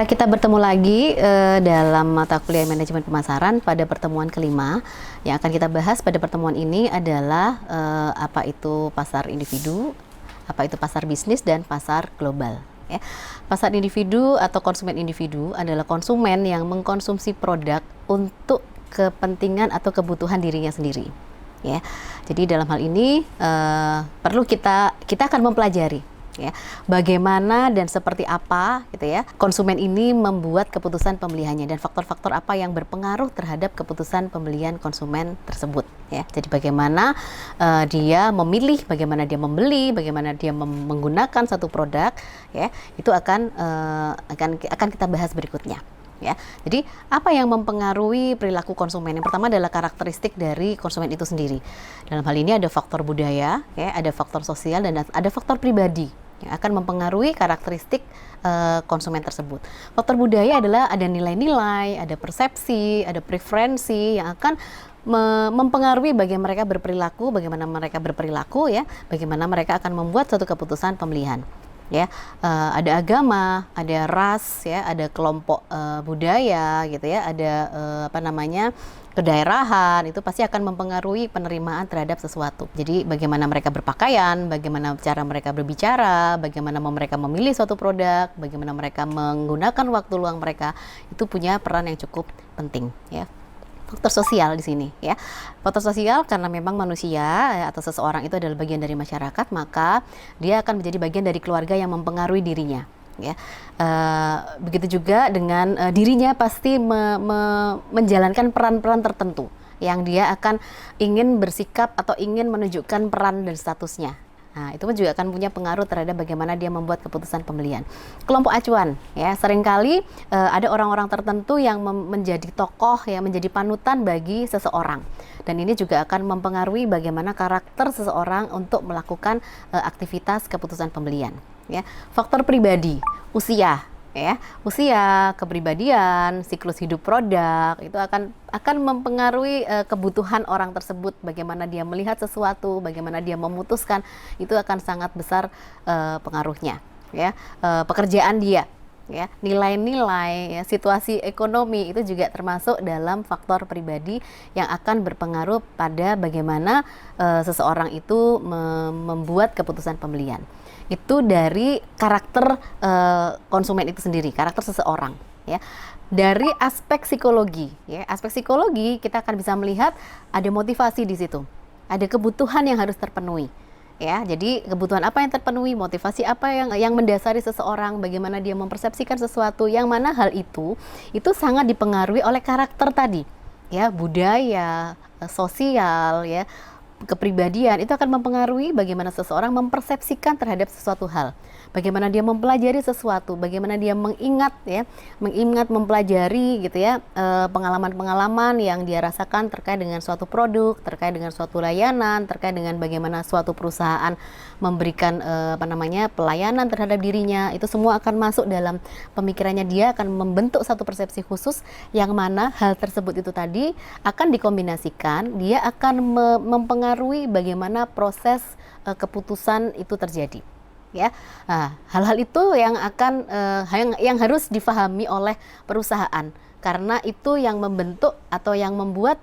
Kita bertemu lagi dalam mata kuliah manajemen pemasaran pada pertemuan kelima. Yang akan kita bahas pada pertemuan ini adalah apa itu pasar individu, apa itu pasar bisnis, dan pasar global. Ya. Pasar individu atau konsumen individu adalah konsumen yang mengkonsumsi produk untuk kepentingan atau kebutuhan dirinya sendiri. Ya. Jadi dalam hal ini perlu kita akan mempelajari. Ya, bagaimana dan seperti apa gitu ya konsumen ini membuat keputusan pembeliannya dan faktor-faktor apa yang berpengaruh terhadap keputusan pembelian konsumen tersebut ya. Jadi bagaimana dia memilih, bagaimana dia membeli, bagaimana dia menggunakan satu produk ya, itu akan kita bahas berikutnya. Ya, jadi apa yang mempengaruhi perilaku konsumen? Yang pertama adalah karakteristik dari konsumen itu sendiri. Dalam hal ini ada faktor budaya, ya, ada faktor sosial, dan ada faktor pribadi yang akan mempengaruhi karakteristik konsumen tersebut. Faktor budaya adalah ada nilai-nilai, ada persepsi, ada preferensi yang akan mempengaruhi bagaimana mereka berperilaku, ya, bagaimana mereka akan membuat suatu keputusan pembelian. Ya, ada agama, ada ras, ya, ada kelompok budaya, gitu ya, ada kedaerahan, itu pasti akan mempengaruhi penerimaan terhadap sesuatu. Jadi bagaimana mereka berpakaian, bagaimana cara mereka berbicara, bagaimana mereka memilih suatu produk, bagaimana mereka menggunakan waktu luang mereka, itu punya peran yang cukup penting, ya. Faktor sosial di sini ya. Faktor sosial karena memang manusia ya, atau seseorang itu adalah bagian dari masyarakat, maka dia akan menjadi bagian dari keluarga yang mempengaruhi dirinya ya. Begitu juga dengan dirinya pasti menjalankan peran-peran tertentu yang dia akan ingin bersikap atau ingin menunjukkan peran dan statusnya. Nah, itu juga akan punya pengaruh terhadap bagaimana dia membuat keputusan pembelian. Kelompok acuan, ya, seringkali ada orang-orang tertentu yang menjadi tokoh, ya, menjadi panutan bagi seseorang. Dan ini juga akan mempengaruhi bagaimana karakter seseorang untuk melakukan aktivitas keputusan pembelian. Ya. Faktor pribadi, usia. Ya, usia, kepribadian, siklus hidup produk itu akan mempengaruhi kebutuhan orang tersebut, bagaimana dia melihat sesuatu, bagaimana dia memutuskan, itu akan sangat besar pengaruhnya ya. Pekerjaan dia ya, nilai-nilai ya, situasi ekonomi itu juga termasuk dalam faktor pribadi yang akan berpengaruh pada bagaimana seseorang itu membuat keputusan pembelian. Itu dari karakter konsumen itu sendiri, karakter seseorang ya. Dari aspek psikologi ya, aspek psikologi kita akan bisa melihat ada motivasi di situ, ada kebutuhan yang harus terpenuhi ya. Jadi kebutuhan apa yang terpenuhi, motivasi apa yang mendasari seseorang, bagaimana dia mempersepsikan sesuatu, yang mana hal itu sangat dipengaruhi oleh karakter tadi ya, budaya, sosial ya, kepribadian, itu akan mempengaruhi bagaimana seseorang mempersepsikan terhadap sesuatu hal, bagaimana dia mempelajari sesuatu, bagaimana dia mengingat mempelajari gitu ya, pengalaman-pengalaman yang dia rasakan terkait dengan suatu produk, terkait dengan suatu layanan, terkait dengan bagaimana suatu perusahaan memberikan pelayanan terhadap dirinya. Itu semua akan masuk dalam pemikirannya. Dia akan membentuk satu persepsi khusus yang mana hal tersebut itu tadi akan dikombinasikan, dia akan mempengaruhi bagaimana proses keputusan itu terjadi ya. Nah, hal-hal itu yang akan yang harus difahami oleh perusahaan, karena itu yang membentuk atau yang membuat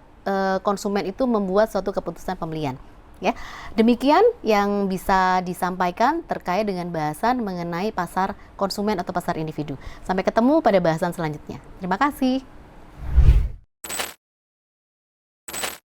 konsumen itu membuat suatu keputusan pembelian ya. Demikian yang bisa disampaikan terkait dengan bahasan mengenai pasar konsumen atau pasar individu. Sampai ketemu pada bahasan selanjutnya. Terima kasih.